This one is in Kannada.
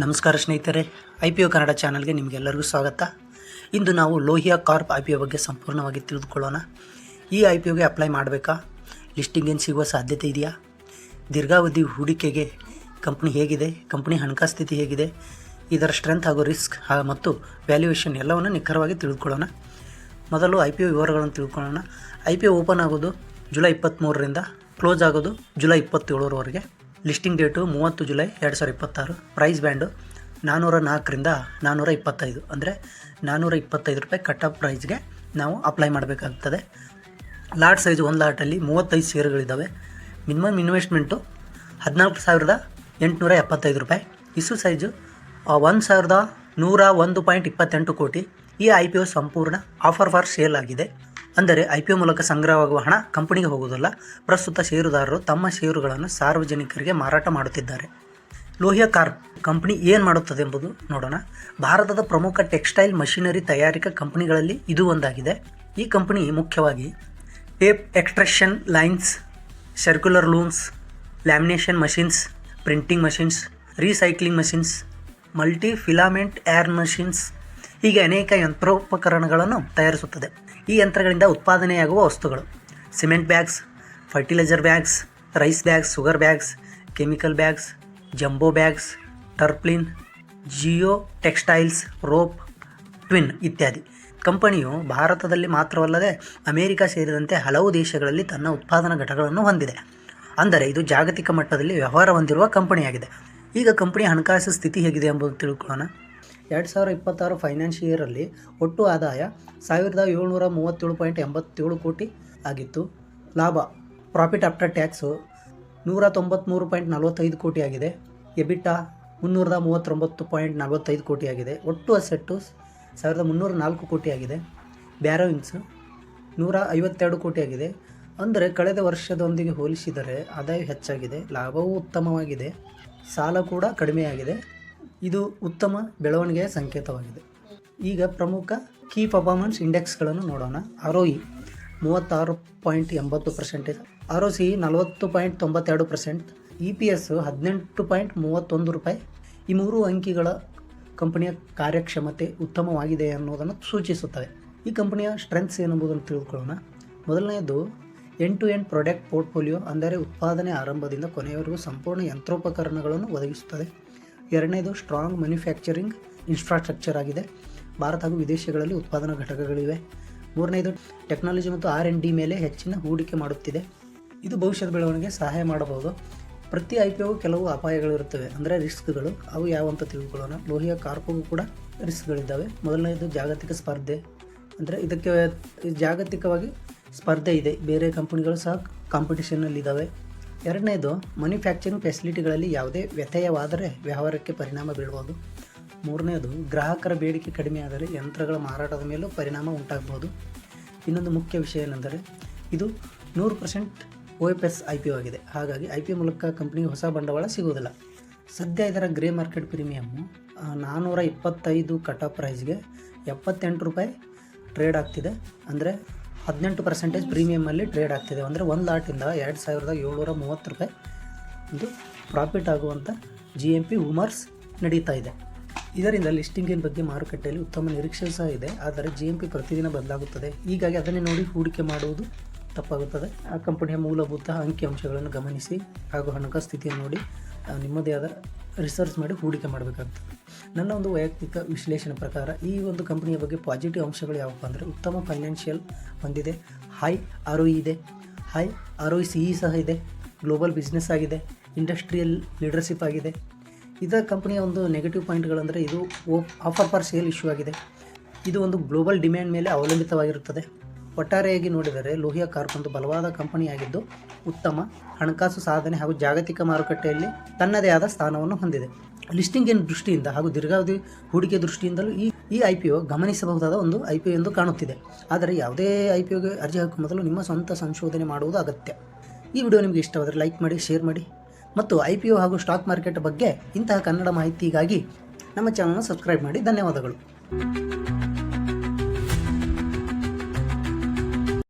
ನಮಸ್ಕಾರ ಸ್ನೇಹಿತರೆ, IPO ಕನ್ನಡ ಚಾನಲ್ಗೆ ನಿಮಗೆಲ್ಲರಿಗೂ ಸ್ವಾಗತ. ಇಂದು ನಾವು ಲೋಹಿಯಾ ಕಾರ್ಪ್ IPO ಬಗ್ಗೆ ಸಂಪೂರ್ಣವಾಗಿ ತಿಳಿದುಕೊಳ್ಳೋಣ. ಈ IPOಗೆ ಅಪ್ಲೈ ಮಾಡಬೇಕಾ? ಲಿಸ್ಟಿಂಗ್ ಏನು ಸಿಗುವ ಸಾಧ್ಯತೆ ಇದೆಯಾ? ದೀರ್ಘಾವಧಿ ಹೂಡಿಕೆಗೆ ಕಂಪ್ನಿ ಹೇಗಿದೆ? ಕಂಪ್ನಿ ಹಣಕಾಸು ಸ್ಥಿತಿ ಹೇಗಿದೆ? ಇದರ ಸ್ಟ್ರೆಂತ್ ಹಾಗೂ ರಿಸ್ಕ್ ಮತ್ತು ವ್ಯಾಲ್ಯೂಯೇಷನ್ ಎಲ್ಲವನ್ನು ನಿಖರವಾಗಿ ತಿಳಿದುಕೊಳ್ಳೋಣ. ಮೊದಲು IPO ವಿವರಗಳನ್ನು ತಿಳ್ಕೊಳ್ಳೋಣ. IPO ಓಪನ್ ಆಗೋದು ಜುಲೈ 23ರಿಂದ, ಕ್ಲೋಸ್ ಆಗೋದು ಜುಲೈ 27ರವರೆಗೆ. Listing date 30 July 2026. Price band 404ರಿಂದ 425, ಅಂದರೆ 425 ರೂಪಾಯಿ ಕಟ್ ಆಫ್ ಪ್ರೈಸ್ಗೆ ನಾವು ಅಪ್ಲೈ ಮಾಡಬೇಕಾಗ್ತದೆ. ಲಾಟ್ ಸೈಜು ಒಂದು ಲಾಟಲ್ಲಿ 35 ಷೇರುಗಳಿದ್ದಾವೆ. ಮಿನಿಮಮ್ ಇನ್ವೆಸ್ಟ್ಮೆಂಟು 14,875 ರೂಪಾಯಿ. ಇಶ್ಯೂ ಸೈಜು 1,101.28 ಕೋಟಿ. ಈ IPO ಸಂಪೂರ್ಣ ಆಫರ್ ಫಾರ್ ಸೇಲ್ ಆಗಿದೆ. ಅಂದರೆ IPO ಮೂಲಕ ಸಂಗ್ರಹವಾಗುವ ಹಣ ಕಂಪನಿಗೆ ಹೋಗುವುದಿಲ್ಲ. ಪ್ರಸ್ತುತ ಷೇರುದಾರರು ತಮ್ಮ ಷೇರುಗಳನ್ನು ಸಾರ್ವಜನಿಕರಿಗೆ ಮಾರಾಟ ಮಾಡುತ್ತಿದ್ದಾರೆ. ಲೋಹಿಯಾ ಕಾರ್ಪ್ ಕಂಪನಿ ಏನು ಮಾಡುತ್ತದೆ ಎಂಬುದು ನೋಡೋಣ. ಭಾರತದ ಪ್ರಮುಖ ಟೆಕ್ಸ್ಟೈಲ್ ಮಷಿನರಿ ತಯಾರಿಕಾ ಕಂಪನಿಗಳಲ್ಲಿ ಇದು ಒಂದಾಗಿದೆ. ಈ ಕಂಪನಿ ಮುಖ್ಯವಾಗಿ tape extraction lines, circular looms, lamination machines, printing machines, recycling machines, multi filament air machines ಹೀಗೆ ಅನೇಕ ಯಂತ್ರೋಪಕರಣಗಳನ್ನು ತಯಾರಿಸುತ್ತದೆ. ಈ ಯಂತ್ರಗಳಿಂದ ಉತ್ಪಾದನೆಯಾಗುವ ವಸ್ತುಗಳು cement bags, fertiliser bags, rice bags, sugar bags, chemical bags, jumbo bags, tarpaulin, geotextiles, rope, twine ಇತ್ಯಾದಿ. ಕಂಪನಿಯು ಭಾರತದಲ್ಲಿ ಮಾತ್ರವಲ್ಲದೆ ಅಮೆರಿಕ ಸೇರಿದಂತೆ ಹಲವು ದೇಶಗಳಲ್ಲಿ ತನ್ನ ಉತ್ಪಾದನಾ ಘಟಕಗಳನ್ನು ಹೊಂದಿದೆ. ಅಂದರೆ ಇದು ಜಾಗತಿಕ ಮಟ್ಟದಲ್ಲಿ ವ್ಯವಹಾರ ಹೊಂದಿರುವ ಕಂಪನಿಯಾಗಿದೆ. ಈಗ ಕಂಪನಿಯ ಹಣಕಾಸು ಸ್ಥಿತಿ ಹೇಗಿದೆ ಎಂಬುದು ತಿಳ್ಕೊಳ್ಳೋಣ. 2026 ಫೈನಾನ್ಷಿಯಲ್ ಇಯರಲ್ಲಿ ಒಟ್ಟು ಆದಾಯ 1,737.87 ಕೋಟಿ ಆಗಿತ್ತು. ಲಾಭ ಪ್ರಾಫಿಟ್ ಆಫ್ಟರ್ ಟ್ಯಾಕ್ಸು 193.45 ಕೋಟಿ ಆಗಿದೆ. ಎಬಿಟಾ 339.45 ಕೋಟಿ ಆಗಿದೆ. ಒಟ್ಟು ಅಸೆಟ್ಟು 1,304 ಕೋಟಿ ಆಗಿದೆ. ಬ್ಯಾರೋಯಿಂಗ್ಸು 152 ಕೋಟಿ ಆಗಿದೆ. ಅಂದರೆ ಕಳೆದ ವರ್ಷದೊಂದಿಗೆ ಹೋಲಿಸಿದರೆ ಆದಾಯ ಹೆಚ್ಚಾಗಿದೆ, ಲಾಭವೂ ಉತ್ತಮವಾಗಿದೆ, ಸಾಲ ಕೂಡ ಕಡಿಮೆಯಾಗಿದೆ. ಇದು ಉತ್ತಮ ಬೆಳವಣಿಗೆಯ ಸಂಕೇತವಾಗಿದೆ. ಈಗ ಪ್ರಮುಖ ಕೀ ಪರ್ಫಾರ್ಮೆನ್ಸ್ ಇಂಡೆಕ್ಸ್ಗಳನ್ನು ನೋಡೋಣ. ROE 36.80%, ROCE 40.92%, EPS 18.31 ರೂಪಾಯಿ. ಈ ಮೂರು ಅಂಕಿಗಳ ಕಂಪನಿಯ ಕಾರ್ಯಕ್ಷಮತೆ ಉತ್ತಮವಾಗಿದೆ ಅನ್ನೋದನ್ನು ಸೂಚಿಸುತ್ತವೆ. ಈ ಕಂಪನಿಯ ಸ್ಟ್ರೆಂತ್ಸ್ ಏನೆಂಬುದನ್ನು ತಿಳ್ಕೊಳ್ಳೋಣ. ಮೊದಲನೆಯದು end to end product portfolio, ಅಂದರೆ ಉತ್ಪಾದನೆ ಆರಂಭದಿಂದ ಕೊನೆಯವರೆಗೂ ಸಂಪೂರ್ಣ ಯಂತ್ರೋಪಕರಣಗಳನ್ನು ಒದಗಿಸುತ್ತದೆ. ಎರಡನೇದು ಸ್ಟ್ರಾಂಗ್ ಮ್ಯಾನುಫ್ಯಾಕ್ಚರಿಂಗ್ ಇನ್ಫ್ರಾಸ್ಟ್ರಕ್ಚರ್ ಆಗಿದೆ. ಭಾರತ ಹಾಗೂ ವಿದೇಶಗಳಲ್ಲಿ ಉತ್ಪಾದನಾ ಘಟಕಗಳಿವೆ. ಮೂರನೇದು ಟೆಕ್ನಾಲಜಿ ಮತ್ತು R&D ಮೇಲೆ ಹೆಚ್ಚಿನ ಹೂಡಿಕೆ ಮಾಡುತ್ತಿದೆ. ಇದು ಭವಿಷ್ಯದ ಬೆಳವಣಿಗೆ ಸಹಾಯ ಮಾಡಬಹುದು. ಪ್ರತಿ IPOಗೂ ಕೆಲವು ಅಪಾಯಗಳಿರುತ್ತವೆ, ಅಂದರೆ ರಿಸ್ಕ್ಗಳು. ಅವು ಯಾವಂತ ತಿಳ್ಕೊಳ್ಳೋಣ. ಲೋಹಿಯಾ ಕಾರ್ಪ್ಗೂ ಕೂಡ ರಿಸ್ಕ್ಗಳಿದ್ದಾವೆ. ಮೊದಲನೇದು ಜಾಗತಿಕ ಸ್ಪರ್ಧೆ, ಅಂದರೆ ಇದಕ್ಕೆ ಜಾಗತಿಕವಾಗಿ ಸ್ಪರ್ಧೆ ಇದೆ, ಬೇರೆ ಕಂಪನಿಗಳು ಸಹ ಕಾಂಪಿಟೇಷನ್ನಲ್ಲಿದ್ದಾವೆ. ಎರಡನೇದು ಮ್ಯಾನುಫ್ಯಾಕ್ಚರಿಂಗ್ ಫೆಸಿಲಿಟಿಗಳಲ್ಲಿ ಯಾವುದೇ ವ್ಯತ್ಯಯವಾದರೆ ವ್ಯವಹಾರಕ್ಕೆ ಪರಿಣಾಮ ಬೀಳ್ಬೋದು. ಮೂರನೇದು ಗ್ರಾಹಕರ ಬೇಡಿಕೆ ಕಡಿಮೆ ಆದರೆ ಯಂತ್ರಗಳ ಮಾರಾಟದ ಮೇಲೂ ಪರಿಣಾಮ ಉಂಟಾಗಬಹುದು. ಇನ್ನೊಂದು ಮುಖ್ಯ ವಿಷಯ ಏನೆಂದರೆ ಇದು 100% OFS IPO ಆಗಿದೆ. ಹಾಗಾಗಿ IPO ಮೂಲಕ ಕಂಪ್ನಿಗೆ ಹೊಸ ಬಂಡವಾಳ ಸಿಗುವುದಿಲ್ಲ. ಸದ್ಯ ಇದರ grey market premium 425 cut off ಪ್ರೈಸ್ಗೆ 78 ರೂಪಾಯಿ ಟ್ರೇಡ್ ಆಗ್ತಿದೆ. ಅಂದರೆ 18% ಪ್ರೀಮಿಯಮಲ್ಲಿ ಟ್ರೇಡ್ ಆಗ್ತಿದೆ. ಅಂದರೆ ಒಂದು ಲಾಟಿಂದ 2,730 ರೂಪಾಯಿ ಇದು ಪ್ರಾಫಿಟ್ ಆಗುವಂಥ GMP ರೂಮರ್ಸ್ ನಡೀತಾ ಇದೆ. ಇದರಿಂದ ಲಿಸ್ಟಿಂಗಿನ ಬಗ್ಗೆ ಮಾರುಕಟ್ಟೆಯಲ್ಲಿ ಉತ್ತಮ ನಿರೀಕ್ಷೆ ಸಹ ಇದೆ. ಆದರೆ GMP ಪ್ರತಿದಿನ ಬದಲಾಗುತ್ತದೆ. ಹೀಗಾಗಿ ಅದನ್ನೇ ನೋಡಿ ಹೂಡಿಕೆ ಮಾಡುವುದು ತಪ್ಪಾಗುತ್ತದೆ. ಆ ಕಂಪನಿಯ ಮೂಲಭೂತ ಅಂಕಿಅಂಶಗಳನ್ನು ಗಮನಿಸಿ ಹಾಗೂ ಹಣಕಾಸು ಸ್ಥಿತಿಯನ್ನು ನೋಡಿ ನಿಮ್ಮದೇ ಆದ ರಿಸರ್ಚ್ ಮಾಡಿ ಹೂಡಿಕೆ ಮಾಡಬೇಕಾಗ್ತದೆ. ನನ್ನ ಒಂದು ವೈಯಕ್ತಿಕ ವಿಶ್ಲೇಷಣೆ ಪ್ರಕಾರ ಈ ಒಂದು ಕಂಪನಿಯ ಬಗ್ಗೆ ಪಾಸಿಟಿವ್ ಅಂಶಗಳು ಯಾವಪ್ಪ ಅಂದರೆ ಉತ್ತಮ ಫೈನಾನ್ಷಿಯಲ್ ಹೊಂದಿದೆ, ಹೈ ROE ಇದೆ, ಹೈ ROCE ಸಹ ಇದೆ, ಗ್ಲೋಬಲ್ ಬಿಸ್ನೆಸ್ ಆಗಿದೆ, ಇಂಡಸ್ಟ್ರಿಯಲ್ ಲೀಡರ್ಶಿಪ್ ಆಗಿದೆ. ಇದರ ಕಂಪನಿಯ ಒಂದು ನೆಗೆಟಿವ್ ಪಾಯಿಂಟ್ಗಳಂದರೆ ಇದು ಆಫರ್ ಫಾರ್ ಸೇಲ್ ಇಶ್ಯೂ ಆಗಿದೆ. ಇದು ಒಂದು ಗ್ಲೋಬಲ್ ಡಿಮ್ಯಾಂಡ್ ಮೇಲೆ ಅವಲಂಬಿತವಾಗಿರುತ್ತದೆ. ಒಟ್ಟಾರೆಯಾಗಿ ನೋಡಿದರೆ ಲೋಹಿಯಾ ಕಾರ್ಪ್ ಒಂದು ಬಲವಾದ ಕಂಪನಿಯಾಗಿದ್ದು ಉತ್ತಮ ಹಣಕಾಸು ಸಾಧನೆ ಹಾಗೂ ಜಾಗತಿಕ ಮಾರುಕಟ್ಟೆಯಲ್ಲಿ ತನ್ನದೇ ಆದ ಸ್ಥಾನವನ್ನು ಹೊಂದಿದೆ. ಲಿಸ್ಟಿಂಗಿನ ದೃಷ್ಟಿಯಿಂದ ಹಾಗೂ ದೀರ್ಘಾವಧಿ ಹೂಡಿಕೆ ದೃಷ್ಟಿಯಿಂದಲೂ ಈ IPO ಗಮನಿಸಬಹುದಾದ ಒಂದು IPO ಎಂದು ಕಾಣುತ್ತಿದೆ. ಆದರೆ ಯಾವುದೇ IPOಗೆ ಅರ್ಜಿ ಹಾಕುವ ಮೊದಲು ನಿಮ್ಮ ಸ್ವಂತ ಸಂಶೋಧನೆ ಮಾಡುವುದು ಅಗತ್ಯ. ಈ ವಿಡಿಯೋ ನಿಮಗೆ ಇಷ್ಟವಾದರೆ ಲೈಕ್ ಮಾಡಿ, ಶೇರ್ ಮಾಡಿ ಮತ್ತು IPO ಹಾಗೂ ಸ್ಟಾಕ್ ಮಾರ್ಕೆಟ್ ಬಗ್ಗೆ ಇಂತಹ ಕನ್ನಡ ಮಾಹಿತಿಗಾಗಿ ನಮ್ಮ ಚಾನಲ್ನ ಸಬ್ಸ್ಕ್ರೈಬ್ ಮಾಡಿ. ಧನ್ಯವಾದಗಳು.